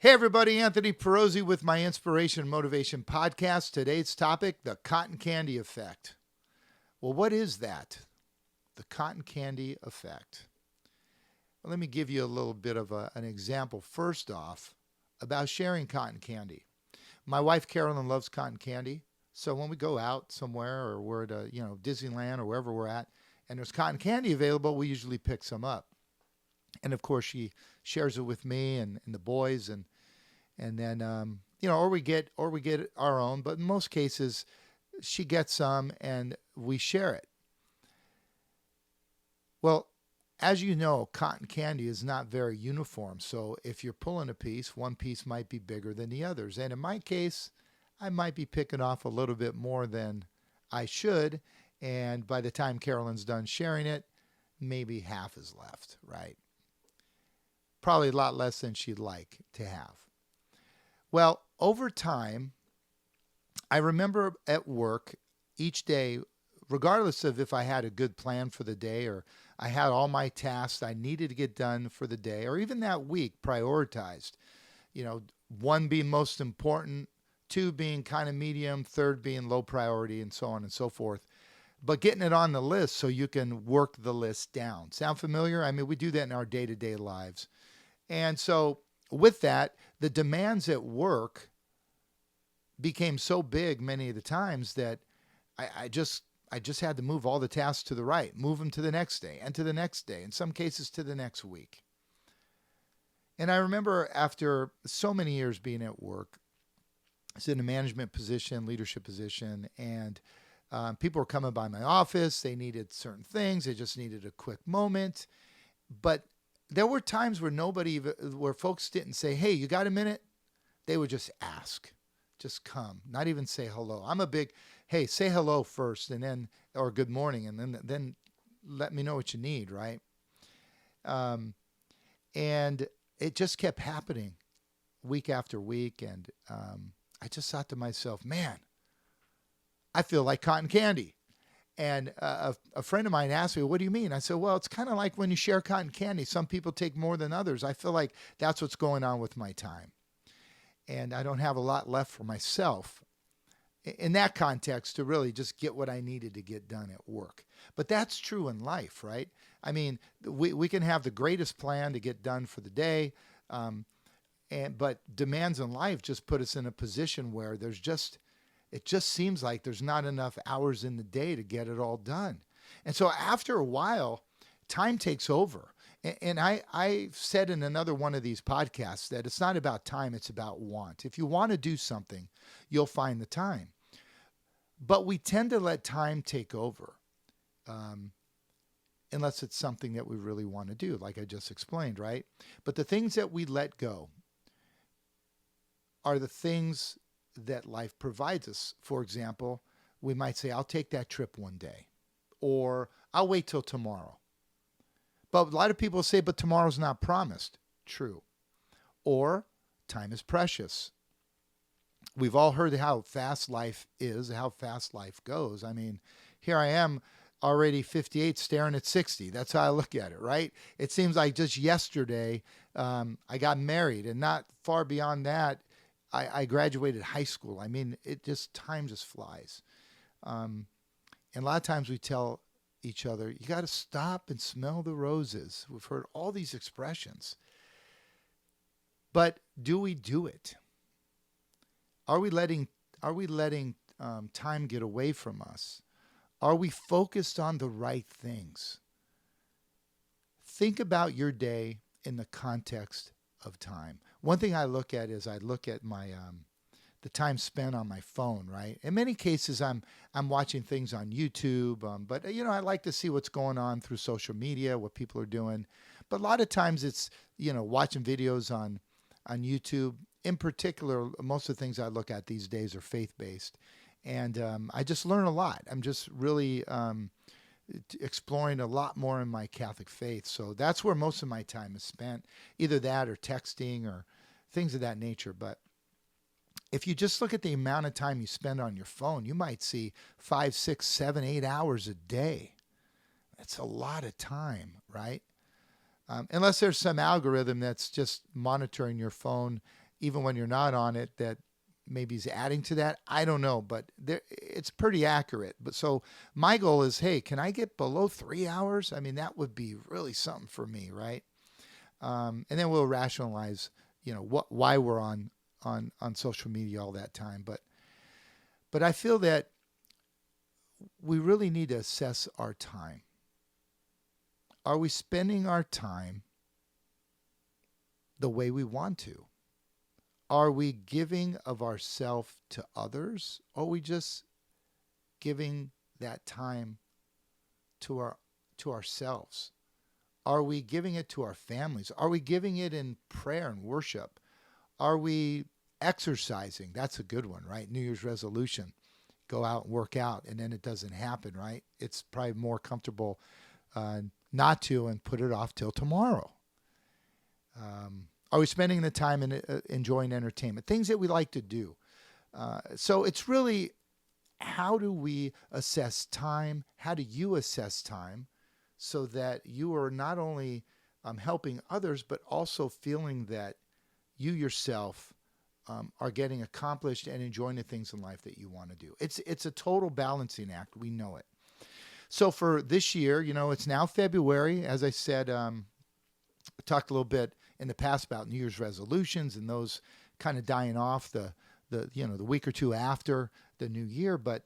Hey everybody, Anthony Perosi with my Inspiration and Motivation podcast. Today's topic, the cotton candy effect. Well, what is that? The cotton candy effect. Well, let me give you a little bit of an example first off about sharing cotton candy. My wife Carolyn loves cotton candy, so when we go out somewhere or we're at Disneyland or wherever we're at and there's cotton candy available, we usually pick some up. And of course she shares it with me and the boys and then or we get our own, but in most cases she gets some and we share it. Well, as you know, cotton candy is not very uniform. So if you're pulling a piece, one piece might be bigger than the others. And in my case, I might be picking off a little bit more than I should. And by the time Carolyn's done sharing it, maybe half is left, right? Probably a lot less than she'd like to have. Well, over time, I remember at work each day, regardless of if I had a good plan for the day or I had all my tasks I needed to get done for the day or even that week prioritized, one being most important, two being kind of medium, third being low priority, and so on and so forth. But getting it on the list so you can work the list down. Sound familiar? I mean, we do that in our day to day lives. And so with that, the demands at work became so big many of the times that I just had to move all the tasks to the right, move them to the next day and to the next day, in some cases to the next week. And I remember after so many years being at work, I was in a management position, leadership position, and people were coming by my office. They needed certain things. They just needed a quick moment. But there were times where folks didn't say, "Hey, you got a minute?" They would just ask, just come, not even say hello. I'm a big, hey, say hello first, and then or good morning, and then let me know what you need, right? Um, and it just kept happening week after week, and I just thought to myself, man, I feel like cotton candy. And a friend of mine asked me, "What do you mean?" I said, "Well, it's kind of like when you share cotton candy. Some people take more than others. I feel like that's what's going on with my time. And I don't have a lot left for myself in that context to really just get what I needed to get done at work." But that's true in life, right? I mean, we can have the greatest plan to get done for the day, but demands in life just put us in a position where it just seems like there's not enough hours in the day to get it all done. And so after a while, time takes over. And I said in another one of these podcasts that it's not about time, it's about want. If you want to do something, you'll find the time. But we tend to let time take over um, unless it's something that we really want to do, like I just explained, right? But the things that we let go are the things that life provides us. For example, we might say, "I'll take that trip one day," or "I'll wait till tomorrow." But a lot of people say, "But tomorrow's not promised." True. Or time is precious. We've all heard how fast life is, how fast life goes. I mean, here I am already 58 staring at 60. That's how I look at it, right? It seems like just yesterday I got married, and not far beyond that, I graduated high school. I mean, time just flies. Um, and a lot of times we tell each other, "You got to stop and smell the roses." We've heard all these expressions. But do we do it? Are we letting time get away from us? Are we focused on the right things? Think about your day in the context of time. One thing I look at is I look at my the time spent on my phone, right? In many cases, I'm watching things on YouTube, but I like to see what's going on through social media, what people are doing. But a lot of times it's watching videos on YouTube. In particular, most of the things I look at these days are faith based, and I just learn a lot. I'm just really exploring a lot more in my Catholic faith, so that's where most of my time is spent. Either that or texting or things of that nature, but if you just look at the amount of time you spend on your phone, you might see 5, 6, 7, 8 hours a day. That's a lot of time, right? Unless there's some algorithm that's just monitoring your phone even when you're not on it, that maybe is adding to that. I don't know, but it's pretty accurate. But so my goal is, hey, can I get below 3 hours? I mean, that would be really something for me, right? And then we'll rationalize, why we're on social media all that time. But I feel that we really need to assess our time. Are we spending our time the way we want to? Are we giving of ourself to others? Or are we just giving that time to ourselves? Are we giving it to our families? Are we giving it in prayer and worship? Are we exercising? That's a good one, right? New Year's resolution. Go out and work out, and then it doesn't happen, right? It's probably more comfortable not to and put it off till tomorrow. Are we spending the time in enjoying entertainment? Things that we like to do. So it's really, how do we assess time? How do you assess time so that you are not only helping others, but also feeling that you yourself are getting accomplished and enjoying the things in life that you want to do? It's a total balancing act. We know it. So for this year, it's now February. As I said, I talked a little bit in the past about New Year's resolutions and those kind of dying off the week or two after the new year. But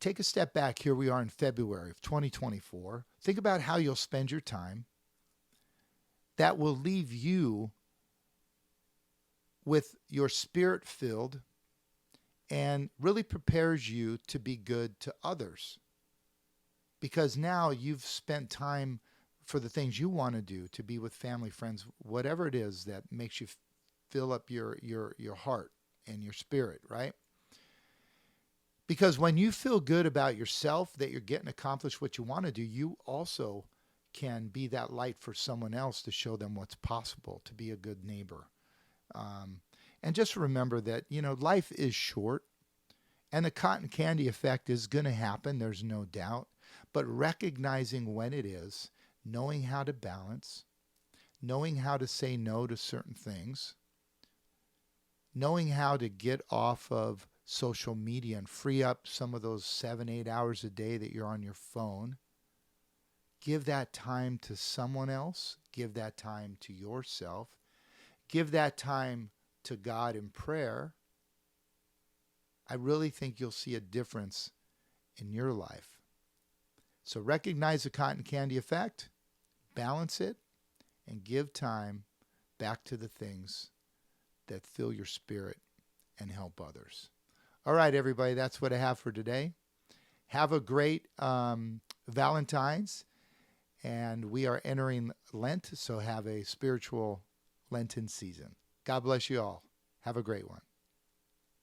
take a step back. Here we are in February of 2024. Think about how you'll spend your time. That will leave you with your spirit filled and really prepares you to be good to others. Because now you've spent time for the things you want to do, to be with family, friends, whatever it is that makes you fill up your heart and your spirit, right? Because when you feel good about yourself, that you're getting accomplished what you want to do, you also can be that light for someone else to show them what's possible, to be a good neighbor. And just remember that, life is short and the cotton candy effect is going to happen. There's no doubt. But recognizing when it is, knowing how to balance, knowing how to say no to certain things, knowing how to get off of social media and free up some of those 7-8 hours a day that you're on your phone. Give that time to someone else. Give that time to yourself. Give that time to God in prayer. I really think you'll see a difference in your life. So recognize the cotton candy effect, balance it, and give time back to the things that fill your spirit and help others. All right, everybody, that's what I have for today. Have a great Valentine's, and we are entering Lent, so have a spiritual Lenten season. God bless you all. Have a great one.